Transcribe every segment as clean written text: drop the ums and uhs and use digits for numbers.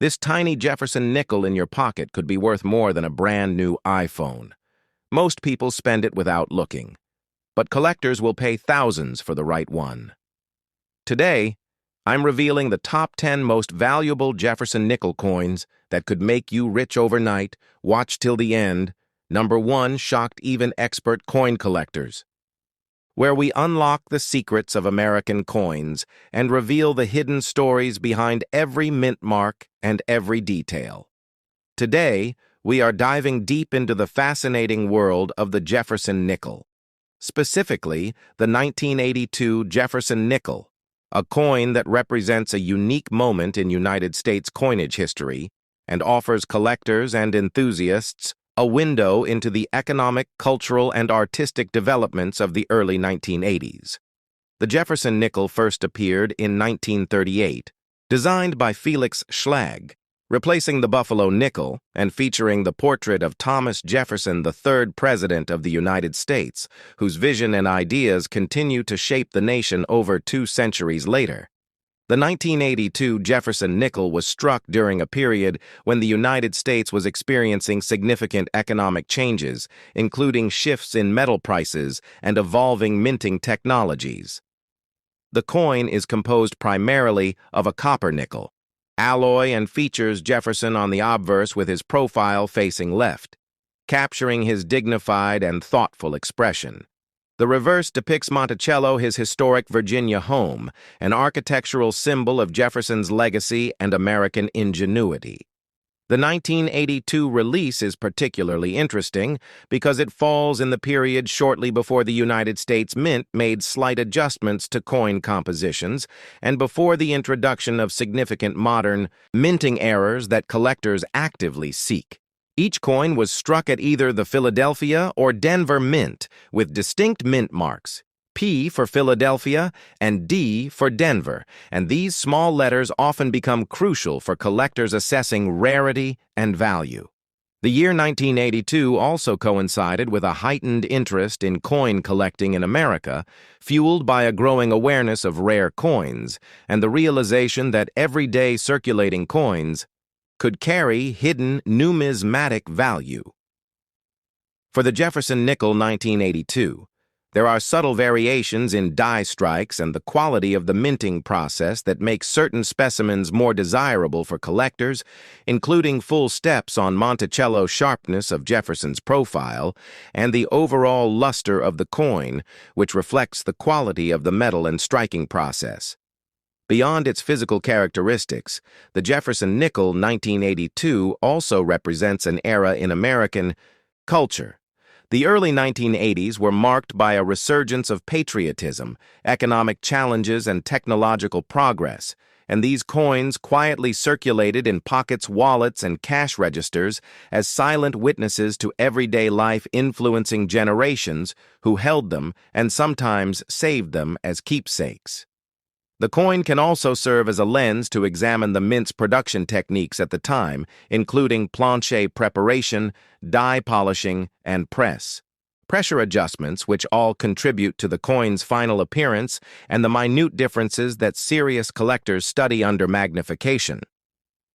This tiny Jefferson nickel in your pocket could be worth more than a brand new iPhone. Most people spend it without looking, but collectors will pay thousands for the right one. Today, I'm revealing the top 10 most valuable Jefferson nickel coins that could make you rich overnight. Watch till the end. Number 1 shocked even expert coin collectors, where we unlock the secrets of American coins and reveal the hidden stories behind every mint mark and every detail. Today, we are diving deep into the fascinating world of the Jefferson nickel, specifically the 1982 Jefferson nickel, a coin that represents a unique moment in United States coinage history and offers collectors and enthusiasts a window into the economic, cultural, and artistic developments of the early 1980s. The Jefferson nickel first appeared in 1938, designed by Felix Schlag, replacing the Buffalo nickel and featuring the portrait of Thomas Jefferson, the third president of the United States, whose vision and ideas continue to shape the nation over 2 centuries later. The 1982 Jefferson nickel was struck during a period when the United States was experiencing significant economic changes, including shifts in metal prices and evolving minting technologies. The coin is composed primarily of a copper nickel alloy and features Jefferson on the obverse with his profile facing left, capturing his dignified and thoughtful expression. The reverse depicts Monticello, his historic Virginia home, an architectural symbol of Jefferson's legacy and American ingenuity. The 1982 release is particularly interesting because it falls in the period shortly before the United States Mint made slight adjustments to coin compositions and before the introduction of significant modern minting errors that collectors actively seek. Each coin was struck at either the Philadelphia or Denver Mint with distinct mint marks, P for Philadelphia and D for Denver, and these small letters often become crucial for collectors assessing rarity and value. The year 1982 also coincided with a heightened interest in coin collecting in America, fueled by a growing awareness of rare coins and the realization that everyday circulating coins could carry hidden numismatic value. For the Jefferson nickel 1982, there are subtle variations in die strikes and the quality of the minting process that make certain specimens more desirable for collectors, including full steps on Monticello's sharpness of Jefferson's profile and the overall luster of the coin, which reflects the quality of the metal and striking process. Beyond its physical characteristics, the Jefferson nickel 1982 also represents an era in American culture. The early 1980s were marked by a resurgence of patriotism, economic challenges, and technological progress, and these coins quietly circulated in pockets, wallets, and cash registers as silent witnesses to everyday life, influencing generations who held them and sometimes saved them as keepsakes. The coin can also serve as a lens to examine the mint's production techniques at the time, including planche preparation, die polishing, and pressure adjustments, which all contribute to the coin's final appearance and the minute differences that serious collectors study under magnification.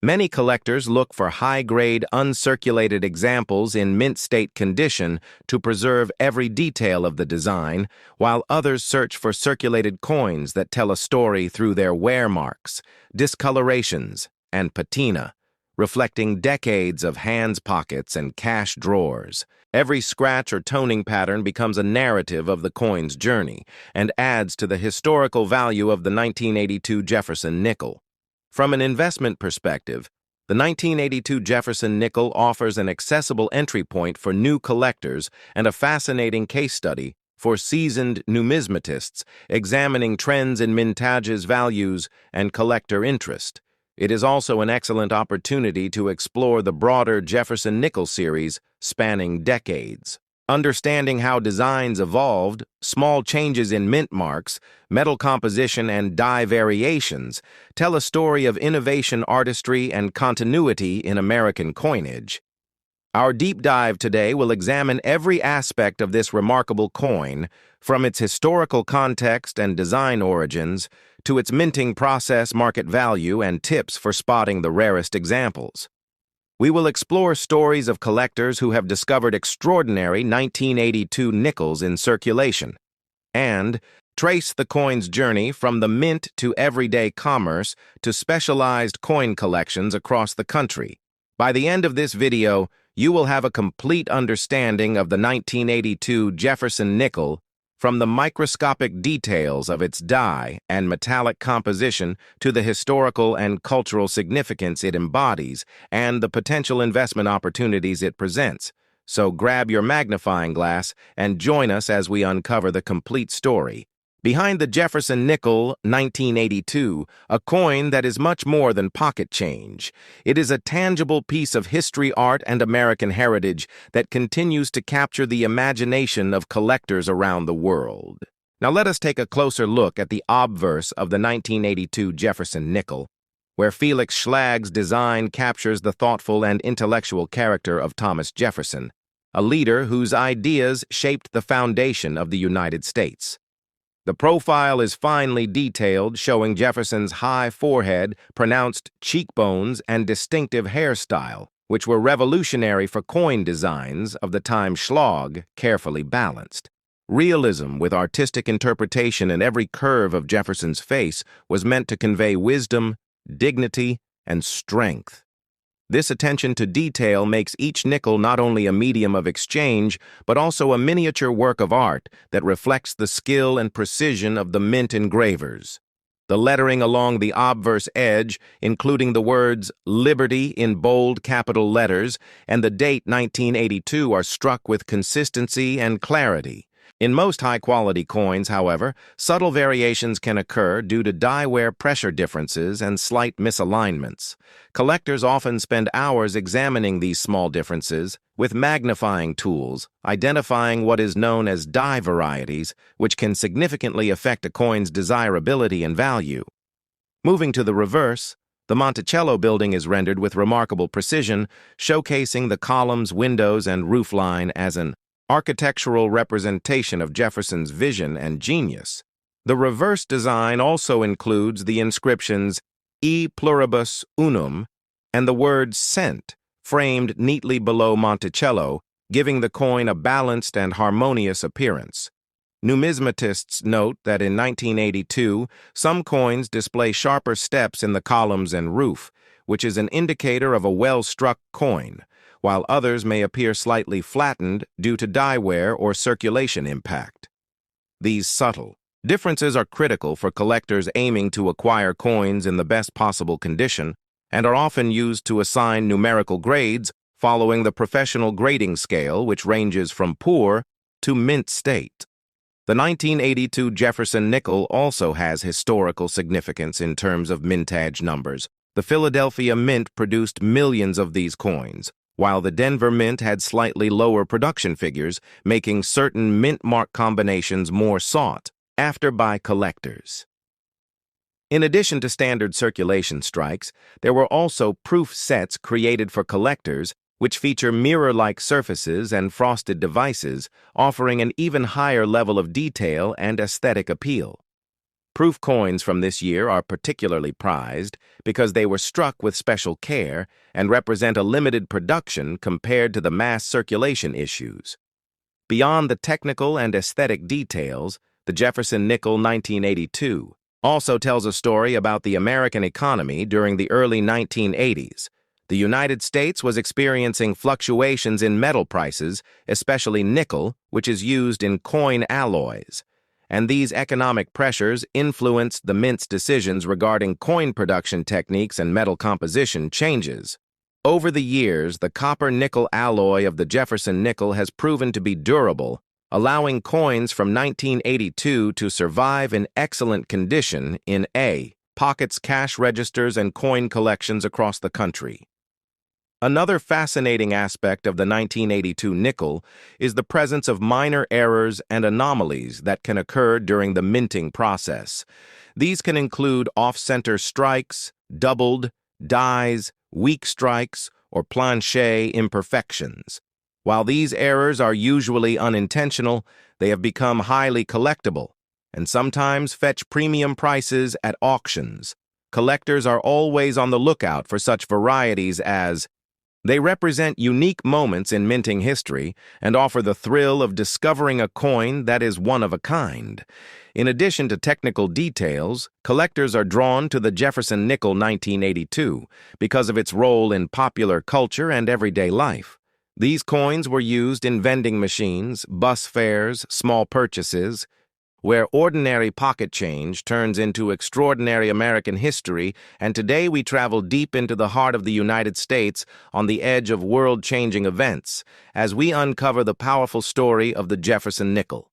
Many collectors look for high-grade, uncirculated examples in mint state condition to preserve every detail of the design, while others search for circulated coins that tell a story through their wear marks, discolorations, and patina, reflecting decades of hands pockets and cash drawers. Every scratch or toning pattern becomes a narrative of the coin's journey and adds to the historical value of the 1982 Jefferson nickel. From an investment perspective, the 1982 Jefferson nickel offers an accessible entry point for new collectors and a fascinating case study for seasoned numismatists examining trends in mintage's values and collector interest. It is also an excellent opportunity to explore the broader Jefferson nickel series spanning decades. Understanding how designs evolved, small changes in mint marks, metal composition, and die variations tell a story of innovation, artistry, and continuity in American coinage. Our deep dive today will examine every aspect of this remarkable coin, from its historical context and design origins to its minting process, market value, and tips for spotting the rarest examples. We will explore stories of collectors who have discovered extraordinary 1982 nickels in circulation, and trace the coin's journey from the mint to everyday commerce to specialized coin collections across the country. By the end of this video, you will have a complete understanding of the 1982 Jefferson nickel, from the microscopic details of its die and metallic composition to the historical and cultural significance it embodies and the potential investment opportunities it presents. So grab your magnifying glass and join us as we uncover the complete story. Behind the Jefferson nickel 1982, a coin that is much more than pocket change. It is a tangible piece of history, art, and American heritage that continues to capture the imagination of collectors around the world. Now let us take a closer look at the obverse of the 1982 Jefferson nickel, where Felix Schlag's design captures the thoughtful and intellectual character of Thomas Jefferson, a leader whose ideas shaped the foundation of the United States. The profile is finely detailed, showing Jefferson's high forehead, pronounced cheekbones, and distinctive hairstyle, which were revolutionary for coin designs of the time. Schlag carefully balanced. Realism with artistic interpretation in every curve of Jefferson's face was meant to convey wisdom, dignity, and strength. This attention to detail makes each nickel not only a medium of exchange, but also a miniature work of art that reflects the skill and precision of the mint engravers. The lettering along the obverse edge, including the words Liberty in bold capital letters and the date 1982, are struck with consistency and clarity. In most high-quality coins, however, subtle variations can occur due to die wear pressure differences and slight misalignments. Collectors often spend hours examining these small differences with magnifying tools, identifying what is known as die varieties, which can significantly affect a coin's desirability and value. Moving to the reverse, the Monticello building is rendered with remarkable precision, showcasing the columns, windows, and roofline as an architectural representation of Jefferson's vision and genius. The reverse design also includes the inscriptions E pluribus unum and the word cent, framed neatly below Monticello, giving the coin a balanced and harmonious appearance. Numismatists note that in 1982, some coins display sharper steps in the columns and roof, which is an indicator of a well-struck coin, while others may appear slightly flattened due to die wear or circulation impact. These subtle differences are critical for collectors aiming to acquire coins in the best possible condition and are often used to assign numerical grades following the professional grading scale, which ranges from poor to mint state. The 1982 Jefferson nickel also has historical significance in terms of mintage numbers. The Philadelphia Mint produced millions of these coins, while the Denver Mint had slightly lower production figures, making certain mint mark combinations more sought after by collectors. In addition to standard circulation strikes, there were also proof sets created for collectors, which feature mirror-like surfaces and frosted devices, offering an even higher level of detail and aesthetic appeal. Proof coins from this year are particularly prized because they were struck with special care and represent a limited production compared to the mass circulation issues. Beyond the technical and aesthetic details, the Jefferson nickel 1982 also tells a story about the American economy during the early 1980s. The United States was experiencing fluctuations in metal prices, especially nickel, which is used in coin alloys. And these economic pressures influenced the mint's decisions regarding coin production techniques and metal composition changes. Over the years, the copper-nickel alloy of the Jefferson nickel has proven to be durable, allowing coins from 1982 to survive in excellent condition in pockets, cash registers, and coin collections across the country. Another fascinating aspect of the 1982 nickel is the presence of minor errors and anomalies that can occur during the minting process. These can include off-center strikes, doubled, dies, weak strikes, or planché imperfections. While these errors are usually unintentional, they have become highly collectible, and sometimes fetch premium prices at auctions. Collectors are always on the lookout for such varieties as they represent unique moments in minting history and offer the thrill of discovering a coin that is one of a kind. In addition to technical details, collectors are drawn to the Jefferson nickel 1982 because of its role in popular culture and everyday life. These coins were used in vending machines, bus fares, small purchases, where ordinary pocket change turns into extraordinary American history, and today we travel deep into the heart of the United States on the edge of world-changing events as we uncover the powerful story of the Jefferson nickel.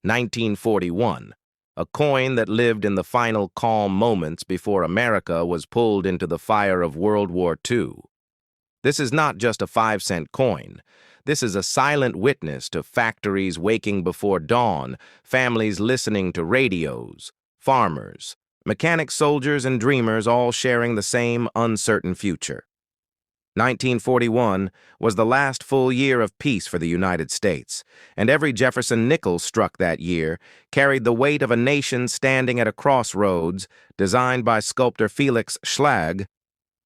1941, a coin that lived in the final calm moments before America was pulled into the fire of World War II. This is not just a 5-cent coin. This is a silent witness to factories waking before dawn, families listening to radios, farmers, mechanic soldiers and dreamers all sharing the same uncertain future. 1941 was the last full year of peace for the United States, and every Jefferson nickel struck that year carried the weight of a nation standing at a crossroads designed by sculptor Felix Schlag.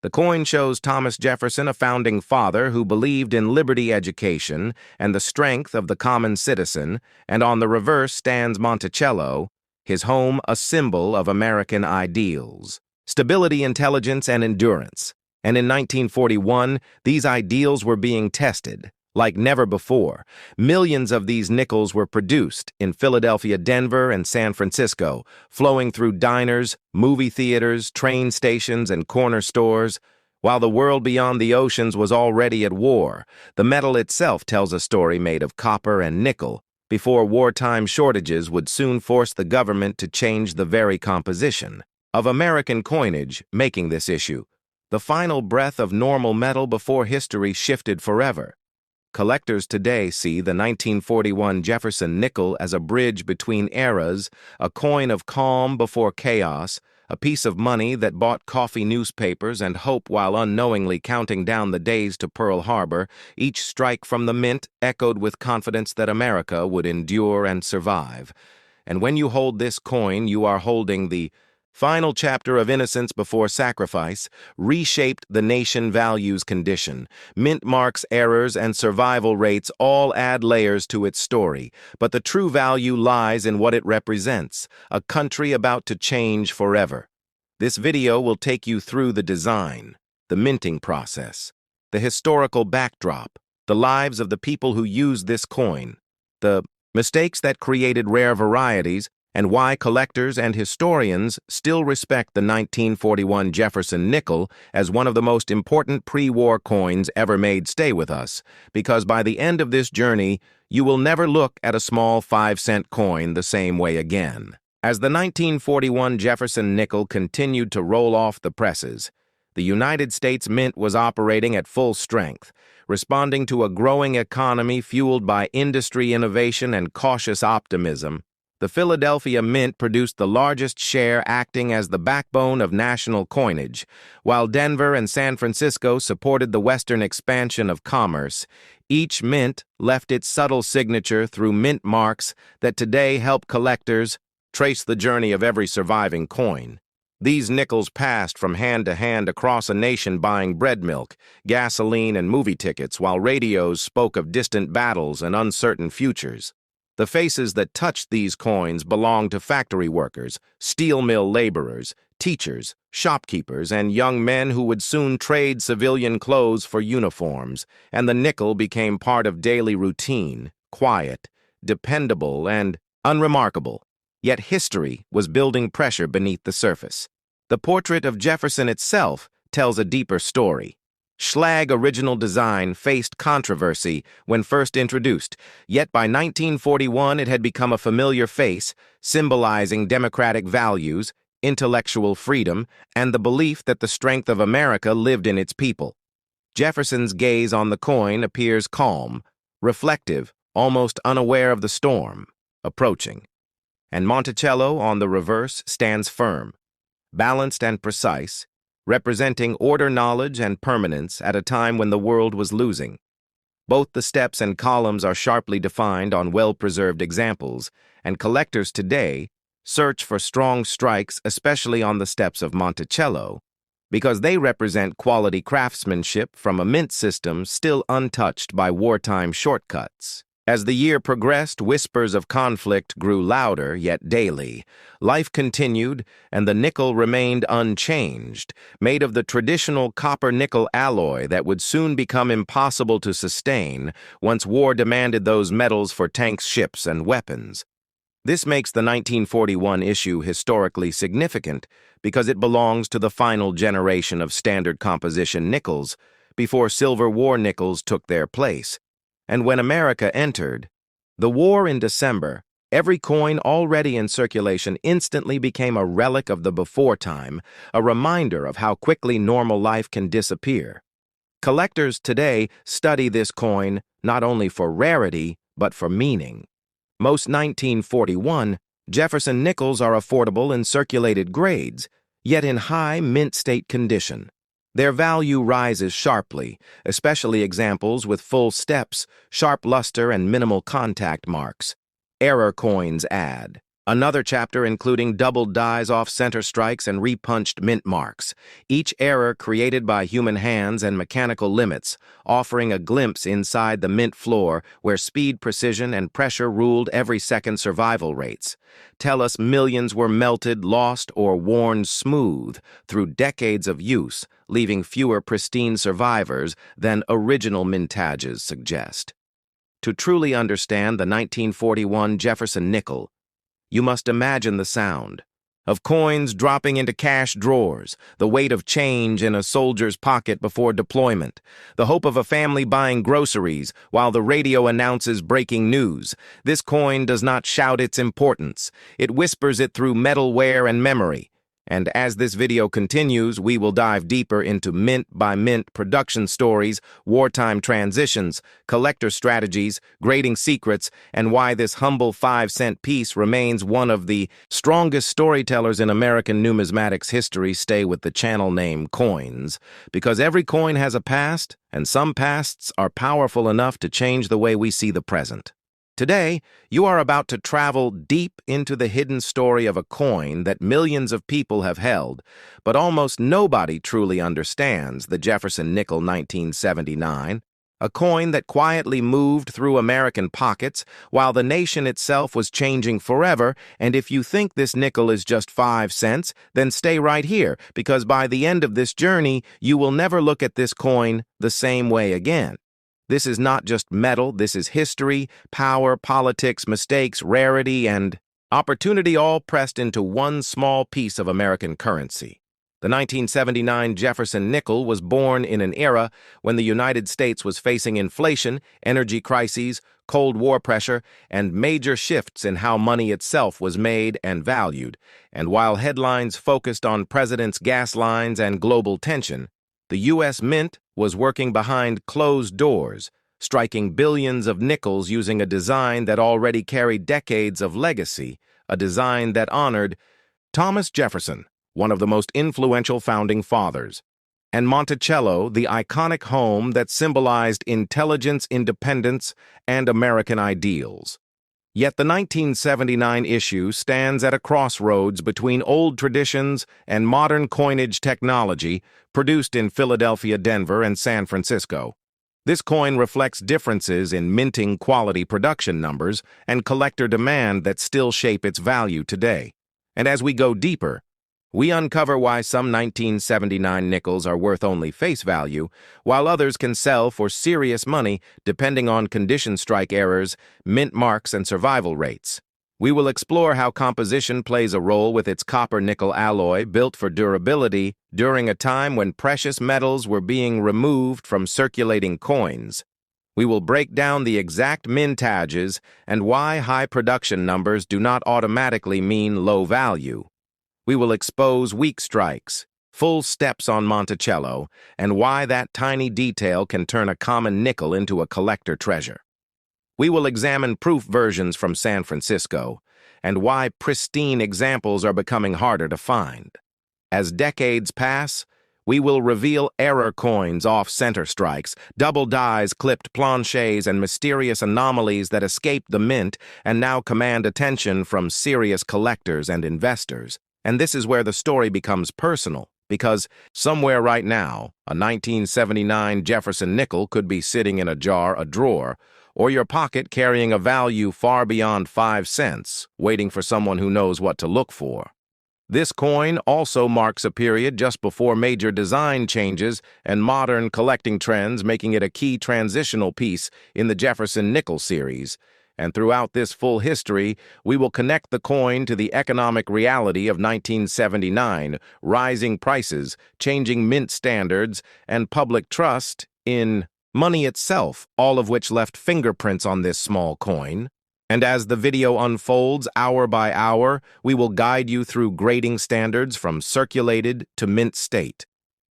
The coin shows Thomas Jefferson, a founding father who believed in liberty education and the strength of the common citizen, and on the reverse stands Monticello, his home a symbol of American ideals, stability, intelligence, and endurance. And in 1941, these ideals were being tested. Like never before, millions of these nickels were produced in Philadelphia, Denver, and San Francisco, flowing through diners, movie theaters, train stations, and corner stores. While the world beyond the oceans was already at war, the metal itself tells a story made of copper and nickel, before wartime shortages would soon force the government to change the very composition of American coinage, making this issue the final breath of normal metal before history shifted forever. Collectors today see the 1941 Jefferson nickel as a bridge between eras, a coin of calm before chaos, a piece of money that bought coffee newspapers and hope while unknowingly counting down the days to Pearl Harbor. Each strike from the mint echoed with confidence that America would endure and survive. And when you hold this coin, you are holding the final chapter of innocence before sacrifice, reshaped the nation values condition. Mint marks, errors, and survival rates all add layers to its story, but the true value lies in what it represents, a country about to change forever. This video will take you through the design, the minting process, the historical backdrop, the lives of the people who used this coin, the mistakes that created rare varieties, and why collectors and historians still respect the 1941 Jefferson nickel as one of the most important pre-war coins ever made. Stay with us, because by the end of this journey, you will never look at a small 5-cent coin the same way again. As the 1941 Jefferson nickel continued to roll off the presses, the United States Mint was operating at full strength, responding to a growing economy fueled by industry innovation and cautious optimism. The Philadelphia Mint produced the largest share, acting as the backbone of national coinage, while Denver and San Francisco supported the western expansion of commerce. Each mint left its subtle signature through mint marks that today help collectors trace the journey of every surviving coin. These nickels passed from hand to hand across a nation, buying bread milk, gasoline, and movie tickets, while radios spoke of distant battles and uncertain futures. The faces that touched these coins belonged to factory workers, steel mill laborers, teachers, shopkeepers, and young men who would soon trade civilian clothes for uniforms, and the nickel became part of daily routine, quiet, dependable, and unremarkable. Yet history was building pressure beneath the surface. The portrait of Jefferson itself tells a deeper story. Schlag original design faced controversy when first introduced, yet by 1941 it had become a familiar face, symbolizing democratic values, intellectual freedom, and the belief that the strength of America lived in its people. Jefferson's gaze on the coin appears calm, reflective, almost unaware of the storm approaching. And Monticello, on the reverse, stands firm, balanced and precise, representing order, knowledge, and permanence at a time when the world was losing. Both the steps and columns are sharply defined on well-preserved examples, and collectors today search for strong strikes, especially on the steps of Monticello, because they represent quality craftsmanship from a mint system still untouched by wartime shortcuts. As the year progressed, whispers of conflict grew louder, yet daily. Life continued, and the nickel remained unchanged, made of the traditional copper-nickel alloy that would soon become impossible to sustain once war demanded those metals for tanks, ships, and weapons. This makes the 1941 issue historically significant because it belongs to the final generation of standard composition nickels before Silver War nickels took their place. And when America entered the war in December, every coin already in circulation instantly became a relic of the before time, a reminder of how quickly normal life can disappear. Collectors today study this coin not only for rarity, but for meaning. Most 1941 Jefferson nickels are affordable in circulated grades, yet in high mint state condition. Their value rises sharply, especially examples with full steps, sharp luster, and minimal contact marks. Error coins add another chapter including doubled dies off center strikes and repunched mint marks, each error created by human hands and mechanical limits, offering a glimpse inside the mint floor where speed, precision, and pressure ruled every second survival rates. Tell us millions were melted, lost, or worn smooth through decades of use, leaving fewer pristine survivors than original mintages suggest. To truly understand the 1941 Jefferson nickel, you must imagine the sound of coins dropping into cash drawers, the weight of change in a soldier's pocket before deployment, the hope of a family buying groceries while the radio announces breaking news. This coin does not shout its importance. It whispers it through metal wear and memory. And as this video continues, we will dive deeper into mint-by-mint production stories, wartime transitions, collector strategies, grading secrets, and why this humble 5-cent piece remains one of the strongest storytellers in American numismatics history. Stay with the channel name Coins, because every coin has a past, and some pasts are powerful enough to change the way we see the present. Today, you are about to travel deep into the hidden story of a coin that millions of people have held, but almost nobody truly understands: the Jefferson nickel 1979, a coin that quietly moved through American pockets while the nation itself was changing forever. And if you think this nickel is just 5 cents, then stay right here, because by the end of this journey, you will never look at this coin the same way again. This is not just metal, this is history, power, politics, mistakes, rarity, and opportunity all pressed into one small piece of American currency. The 1979 Jefferson nickel was born in an era when the United States was facing inflation, energy crises, Cold War pressure, and major shifts in how money itself was made and valued. And while headlines focused on presidents' gas lines and global tension, the U.S. Mint was working behind closed doors, striking billions of nickels using a design that already carried decades of legacy, a design that honored Thomas Jefferson, one of the most influential founding fathers, and Monticello, the iconic home that symbolized intelligence, independence, and American ideals. Yet the 1979 issue stands at a crossroads between old traditions and modern coinage technology, produced in Philadelphia, Denver, and San Francisco. This coin reflects differences in minting quality production numbers and collector demand that still shape its value today. And as we go deeper, we uncover why some 1979 nickels are worth only face value, while others can sell for serious money depending on condition strike errors, mint marks, and survival rates. We will explore how composition plays a role with its copper-nickel alloy built for durability during a time when precious metals were being removed from circulating coins. We will break down the exact mintages and why high production numbers do not automatically mean low value. We will expose weak strikes, full steps on Monticello, and why that tiny detail can turn a common nickel into a collector treasure. We will examine proof versions from San Francisco, and why pristine examples are becoming harder to find. As decades pass, We will reveal error coins off-center strikes, double dies, clipped planchets, and mysterious anomalies that escaped the mint and now command attention from serious collectors and investors. And this is where the story becomes personal, because somewhere right now, a 1979 Jefferson nickel could be sitting in a jar, a drawer, or your pocket carrying a value far beyond 5 cents, waiting for someone who knows what to look for. This coin also marks a period just before major design changes and modern collecting trends, making it a key transitional piece in the Jefferson nickel series. And throughout this full history, we will connect the coin to the economic reality of 1979, rising prices, changing mint standards, and public trust in money itself, all of which left fingerprints on this small coin. And as the video unfolds hour by hour, we will guide you through grading standards from circulated to mint state.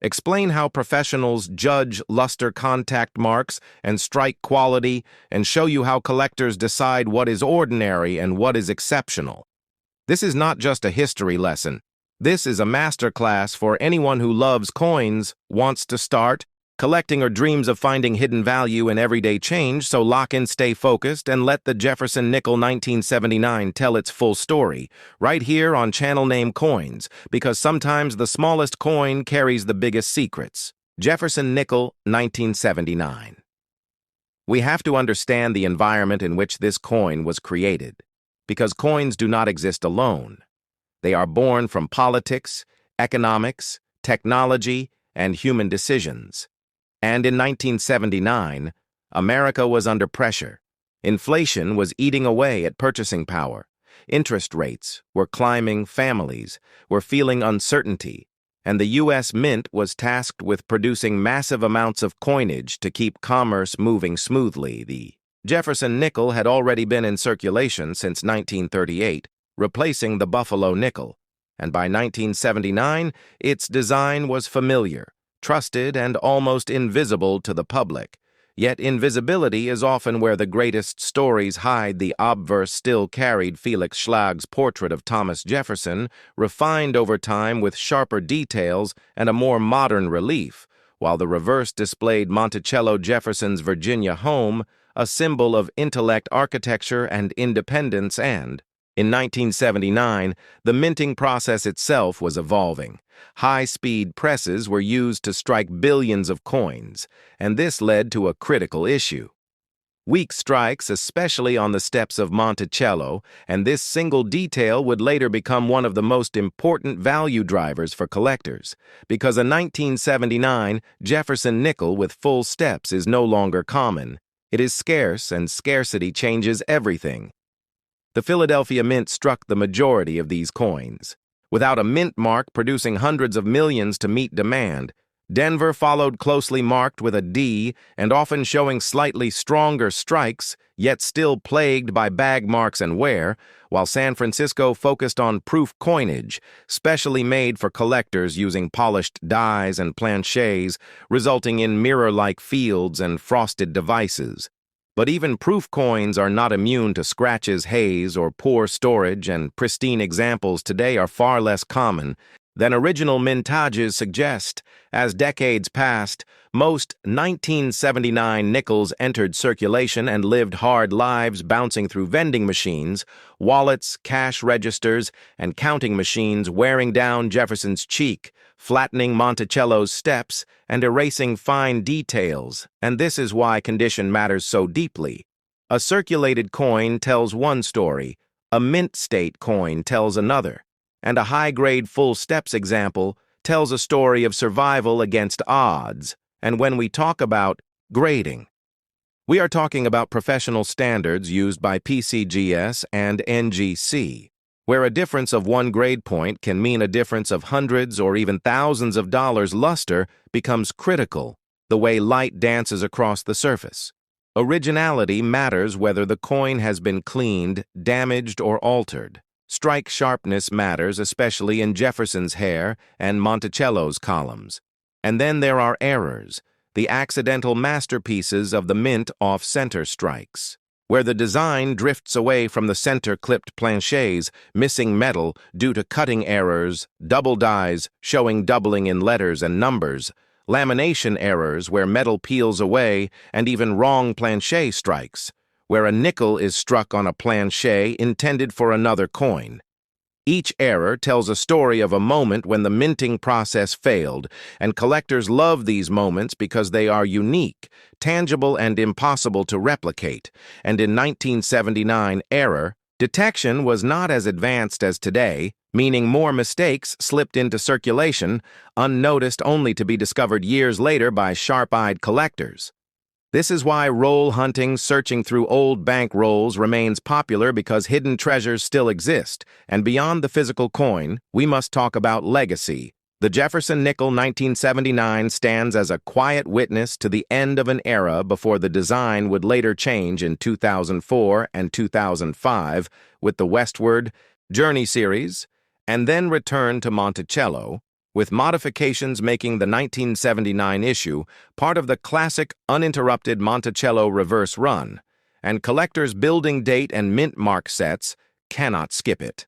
Explain how professionals judge luster contact marks and strike quality, and show you how collectors decide what is ordinary and what is exceptional. This is not just a history lesson. This is a masterclass for anyone who loves coins, wants to start, collecting, or dreams of finding hidden value in everyday change. So lock in, stay focused, and let the Jefferson Nickel 1979 tell its full story, right here on Channel Name Coins, because sometimes the smallest coin carries the biggest secrets. Jefferson Nickel 1979. We have to understand the environment in which this coin was created, because coins do not exist alone. They are born from politics, economics, technology, and human decisions. And in 1979, America was under pressure. Inflation was eating away at purchasing power. Interest rates were climbing, families were feeling uncertainty, and the U.S. Mint was tasked with producing massive amounts of coinage to keep commerce moving smoothly. The Jefferson nickel had already been in circulation since 1938, replacing the Buffalo nickel, and by 1979, its design was familiar, trusted, and almost invisible to the public. Yet invisibility is often where the greatest stories hide. The obverse still carried Felix Schlag's portrait of Thomas Jefferson, refined over time with sharper details and a more modern relief, while the reverse displayed Monticello Jefferson's Virginia home, a symbol of intellect, architecture, and independence. And in 1979, the minting process itself was evolving. High-speed presses were used to strike billions of coins, and this led to a critical issue. Weak strikes, especially on the steps of Monticello, and this single detail would later become one of the most important value drivers for collectors, because a 1979 Jefferson nickel with full steps is no longer common. It is scarce, and scarcity changes everything. The Philadelphia Mint struck the majority of these coins. Without a mint mark producing hundreds of millions to meet demand, Denver followed closely marked with a D and often showing slightly stronger strikes, yet still plagued by bag marks and wear, while San Francisco focused on proof coinage, specially made for collectors using polished dies and planchets, resulting in mirror-like fields and frosted devices. But even proof coins are not immune to scratches, haze, or poor storage, and pristine examples today are far less common than original mintages suggest. As decades passed, most 1979 nickels entered circulation and lived hard lives, bouncing through vending machines, wallets, cash registers, and counting machines, wearing down Jefferson's cheek, flattening Monticello's steps, and erasing fine details. And this is why condition matters so deeply. A circulated coin tells one story, a mint state coin tells another, and a high-grade full steps example tells a story of survival against odds. And when we talk about grading, we are talking about professional standards used by PCGS and NGC, where a difference of one grade point can mean a difference of hundreds or even thousands of dollars. Luster becomes critical, the way light dances across the surface. Originality matters whether the coin has been cleaned, damaged, or altered. Strike sharpness matters, especially in Jefferson's hair and Monticello's columns. And then there are errors, the accidental masterpieces of the mint off-center strikes. where the design drifts away from the center-clipped planchets, missing metal due to cutting errors, double dies showing doubling in letters and numbers, lamination errors where metal peels away, and even wrong planchet strikes, where a nickel is struck on a planchet intended for another coin. Each error tells a story of a moment when the minting process failed, and collectors love these moments because they are unique, tangible, and impossible to replicate. And in 1979, error detection was not as advanced as today, meaning more mistakes slipped into circulation, unnoticed only to be discovered years later by sharp-eyed collectors. This is why roll hunting, searching through old bank rolls, remains popular, because hidden treasures still exist. And beyond the physical coin, we must talk about legacy. The Jefferson nickel 1979 stands as a quiet witness to the end of an era before the design would later change in 2004 and 2005 with the Westward Journey series, and then return to Monticello, with modifications making the 1979 issue part of the classic uninterrupted Monticello reverse run, and collectors building date and mint mark sets cannot skip it.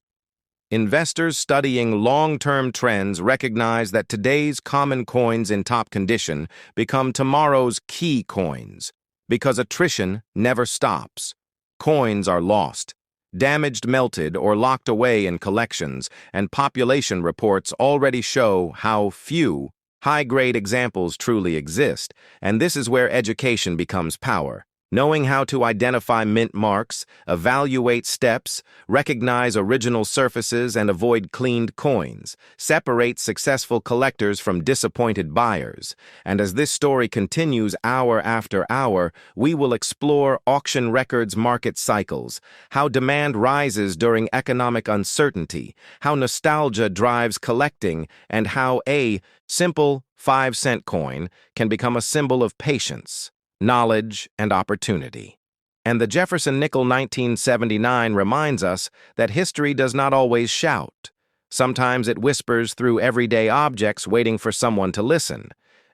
Investors studying long-term trends recognize that today's common coins in top condition become tomorrow's key coins, because attrition never stops. Coins are lost, damaged, melted, or locked away in collections, and population reports already show how few high-grade examples truly exist, and this is where education becomes power. Knowing how to identify mint marks, evaluate steps, recognize original surfaces, and avoid cleaned coins separates successful collectors from disappointed buyers. And as this story continues hour after hour, we will explore auction records market cycles, how demand rises during economic uncertainty, how nostalgia drives collecting, and how a simple 5-cent coin can become a symbol of patience, knowledge, and opportunity. And the Jefferson nickel 1979 reminds us that history does not always shout. Sometimes it whispers through everyday objects waiting for someone to listen.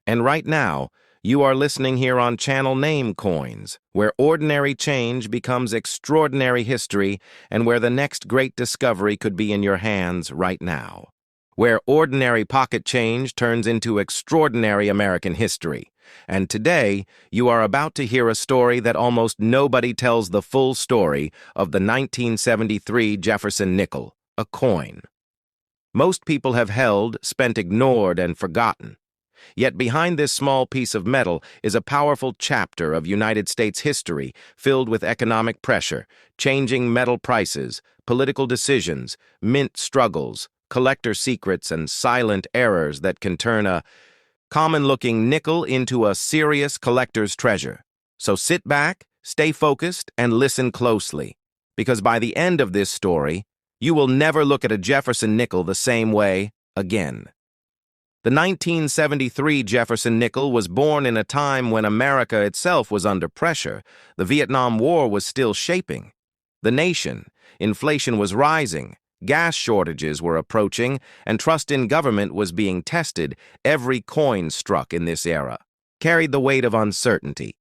And right now, you are listening here on Channel Name Coins, where ordinary change becomes extraordinary history, and where the next great discovery could be in your hands right now. Where ordinary pocket change turns into extraordinary American history. And today, you are about to hear a story that almost nobody tells the full story of the 1973 Jefferson nickel, a coin. Most people have held, spent, ignored, and forgotten. Yet behind this small piece of metal is a powerful chapter of United States history filled with economic pressure, changing metal prices, political decisions, mint struggles, collector secrets, and silent errors that can turn a common-looking nickel into a serious collector's treasure. So sit back, stay focused, and listen closely, because by the end of this story, you will never look at a Jefferson nickel the same way again. The 1973 Jefferson nickel was born in a time when America itself was under pressure. The Vietnam War was still shaping the nation. Inflation was rising. Gas shortages were approaching, and trust in government was being tested. Every coin struck in this era carried the weight of uncertainty,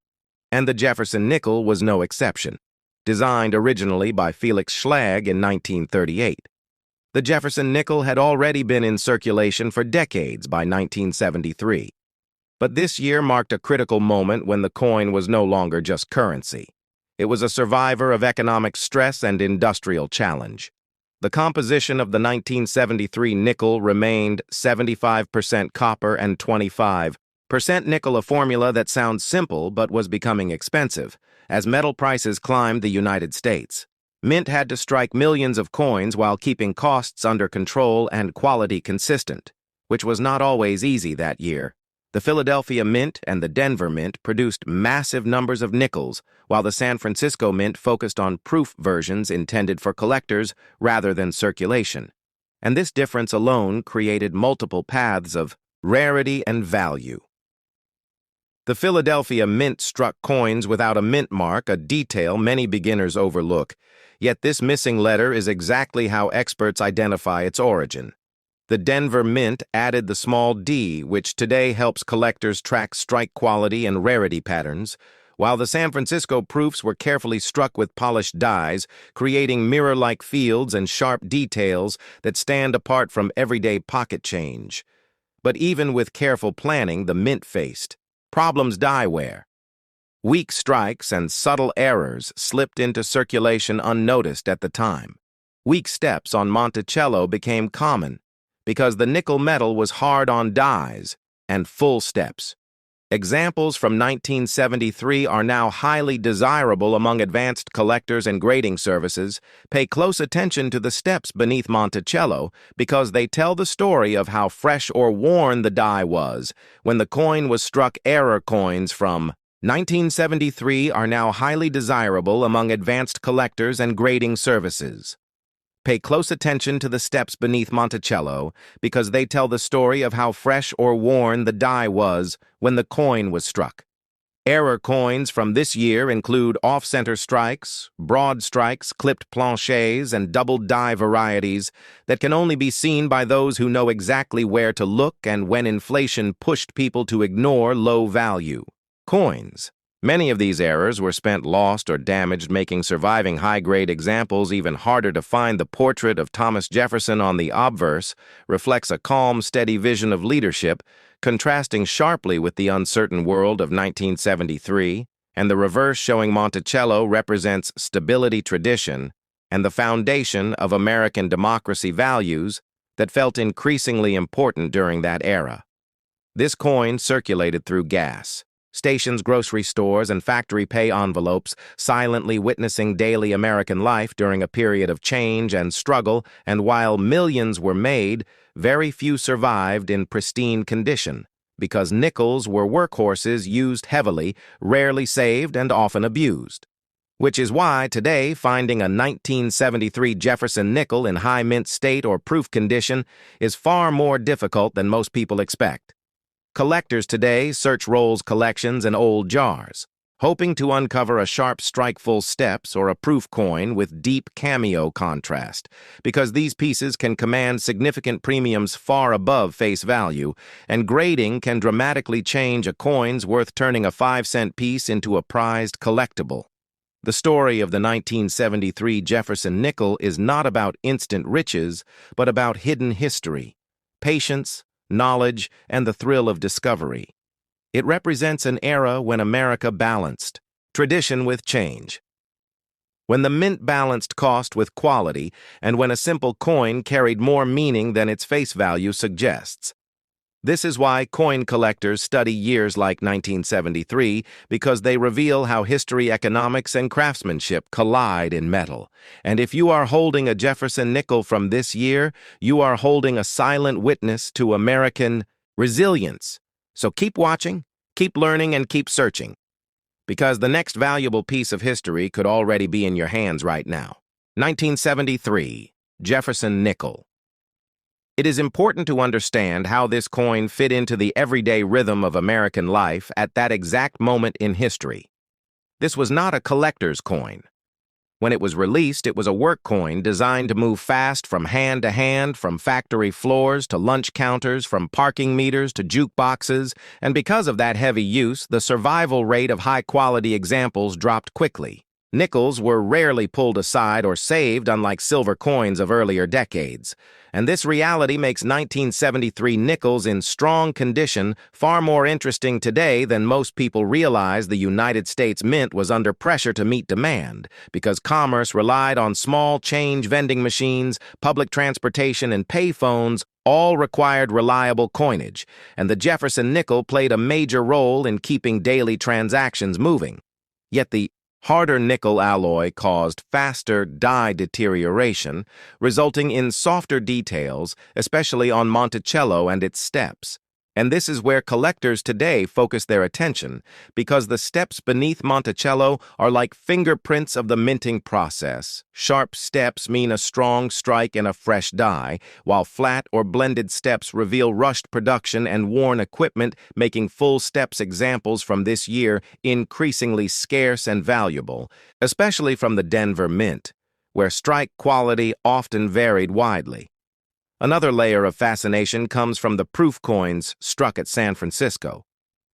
and the Jefferson nickel was no exception. Designed originally by Felix Schlag in 1938, the Jefferson nickel had already been in circulation for decades by 1973. But this year marked a critical moment when the coin was no longer just currency. It was a survivor of economic stress and industrial challenge. The composition of the 1973 nickel remained 75% copper and 25% nickel, a formula that sounds simple but was becoming expensive as metal prices climbed the United States. Mint had to strike millions of coins while keeping costs under control and quality consistent, which was not always easy that year. The Philadelphia Mint and the Denver Mint produced massive numbers of nickels, while the San Francisco Mint focused on proof versions intended for collectors rather than circulation. And this difference alone created multiple paths of rarity and value. The Philadelphia Mint struck coins without a mint mark, a detail many beginners overlook. Yet this missing letter is exactly how experts identify its origin. The Denver Mint added the small d, which today helps collectors track strike quality and rarity patterns, while the San Francisco proofs were carefully struck with polished dies, creating mirror-like fields and sharp details that stand apart from everyday pocket change. But even with careful planning, the Mint faced problems dieware. Weak strikes and subtle errors slipped into circulation unnoticed at the time. Weak steps on Monticello became common because the nickel metal was hard on dies and full steps. Examples from 1973 are now highly desirable among advanced collectors and grading services. Pay close attention to the steps beneath Monticello because they tell the story of how fresh or worn the die was when the coin was struck. Error coins from 1973 are now highly desirable among advanced collectors and grading services. Pay close attention to the steps beneath Monticello because they tell the story of how fresh or worn the die was when the coin was struck. Error coins from this year include off-center strikes, broad strikes, clipped planchets, and double die varieties that can only be seen by those who know exactly where to look and when inflation pushed people to ignore low-value coins. Many of these errors were spent lost or damaged, making surviving high-grade examples even harder to find. The portrait of Thomas Jefferson on the obverse reflects a calm, steady vision of leadership, contrasting sharply with the uncertain world of 1973, and the reverse showing Monticello represents stability, tradition, and the foundation of American democracy values that felt increasingly important during that era. This coin circulated through gas stations, grocery stores, and factory pay envelopes, silently witnessing daily American life during a period of change and struggle, and while millions were made, very few survived in pristine condition, because nickels were workhorses used heavily, rarely saved, and often abused. Which is why, today, finding a 1973 Jefferson nickel in high mint state or proof condition is far more difficult than most people expect. Collectors today search Rolls collections and old jars, hoping to uncover a sharp strike full steps or a proof coin with deep cameo contrast, because these pieces can command significant premiums far above face value, and grading can dramatically change a coin's worth, turning a 5-cent piece into a prized collectible. The story of the 1973 Jefferson nickel is not about instant riches, but about hidden history, patience, knowledge, and the thrill of discovery. It represents an era when America balanced tradition with change, when the mint balanced cost with quality, and when a simple coin carried more meaning than its face value suggests. This is why coin collectors study years like 1973, because they reveal how history, economics, and craftsmanship collide in metal. And if you are holding a Jefferson nickel from this year, you are holding a silent witness to American resilience. So keep watching, keep learning, and keep searching, because the next valuable piece of history could already be in your hands right now. 1973 Jefferson nickel. It is important to understand how this coin fit into the everyday rhythm of American life at that exact moment in history. This was not a collector's coin. When it was released, it was a work coin designed to move fast from hand to hand, from factory floors to lunch counters, from parking meters to jukeboxes, and because of that heavy use, the survival rate of high-quality examples dropped quickly. Nickels were rarely pulled aside or saved, unlike silver coins of earlier decades. And this reality makes 1973 nickels in strong condition far more interesting today than most people realize. The United States Mint was under pressure to meet demand because commerce relied on small change vending machines, public transportation, and payphones all required reliable coinage, and the Jefferson nickel played a major role in keeping daily transactions moving. Yet the harder nickel alloy caused faster die deterioration, resulting in softer details, especially on Monticello and its steps. And this is where collectors today focus their attention, because the steps beneath Monticello are like fingerprints of the minting process. Sharp steps mean a strong strike in a fresh die, while flat or blended steps reveal rushed production and worn equipment, making full steps examples from this year increasingly scarce and valuable, especially from the Denver Mint, where strike quality often varied widely. Another layer of fascination comes from the proof coins struck at San Francisco.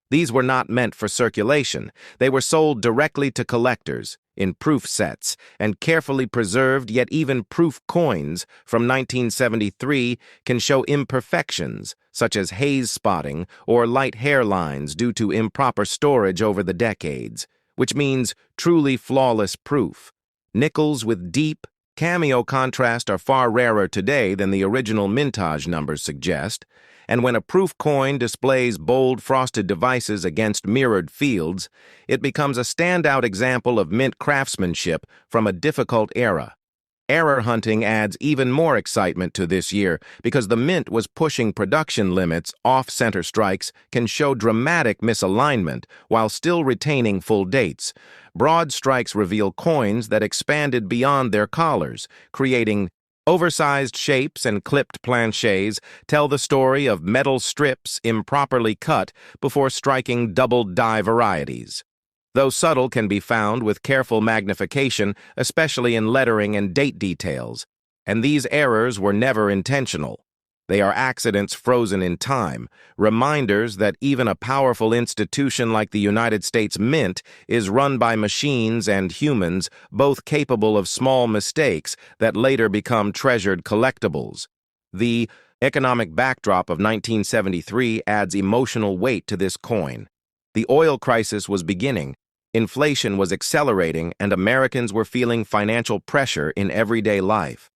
These were not meant for circulation. They were sold directly to collectors in proof sets, and carefully preserved yet even proof coins from 1973 can show imperfections, such as haze spotting or light hairlines due to improper storage over the decades, which means truly flawless proof. Nickels with deep, cameo contrast are far rarer today than the original mintage numbers suggest, and when a proof coin displays bold frosted devices against mirrored fields, it becomes a standout example of mint craftsmanship from a difficult era. Error hunting adds even more excitement to this year because the mint was pushing production limits. Off-center strikes can show dramatic misalignment while still retaining full dates. Broad strikes reveal coins that expanded beyond their collars, creating oversized shapes, and clipped planchets tell the story of metal strips improperly cut before striking double-die varieties. Though subtle can be found with careful magnification, especially in lettering and date details, and these errors were never intentional. They are accidents frozen in time, reminders that even a powerful institution like the United States Mint is run by machines and humans, both capable of small mistakes that later become treasured collectibles. The economic backdrop of 1973 adds emotional weight to this coin. The oil crisis was beginning, inflation was accelerating, and Americans were feeling financial pressure in everyday life.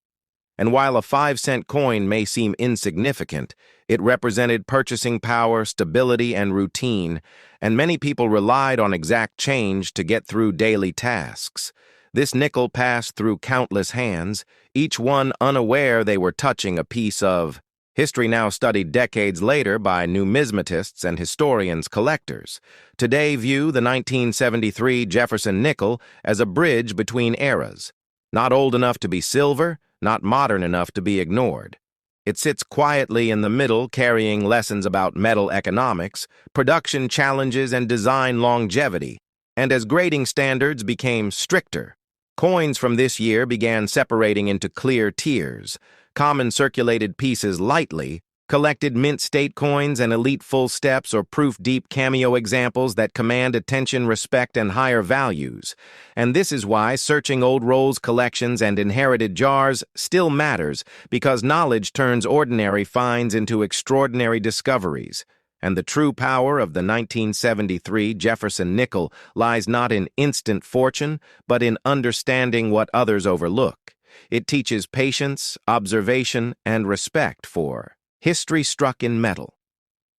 And while a 5-cent coin may seem insignificant, it represented purchasing power, stability, and routine, and many people relied on exact change to get through daily tasks. This nickel passed through countless hands, each one unaware they were touching a piece of history now studied decades later by numismatists and historians collectors. Today view the 1973 Jefferson nickel as a bridge between eras, not old enough to be silver, not modern enough to be ignored. It sits quietly in the middle, carrying lessons about metal economics, production challenges, and design longevity. And as grading standards became stricter, coins from this year began separating into clear tiers. Common circulated pieces lightly, collected mint state coins and elite full steps or proof-deep cameo examples that command attention, respect, and higher values. And this is why searching old rolls, collections, and inherited jars still matters, because knowledge turns ordinary finds into extraordinary discoveries. And the true power of the 1973 Jefferson nickel lies not in instant fortune, but in understanding what others overlook. It teaches patience, observation, and respect for history struck in metal.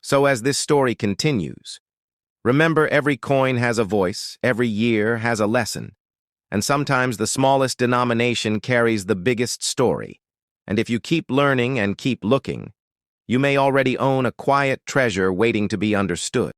So as this story continues, remember every coin has a voice, every year has a lesson, and sometimes the smallest denomination carries the biggest story. And if you keep learning and keep looking, you may already own a quiet treasure waiting to be understood.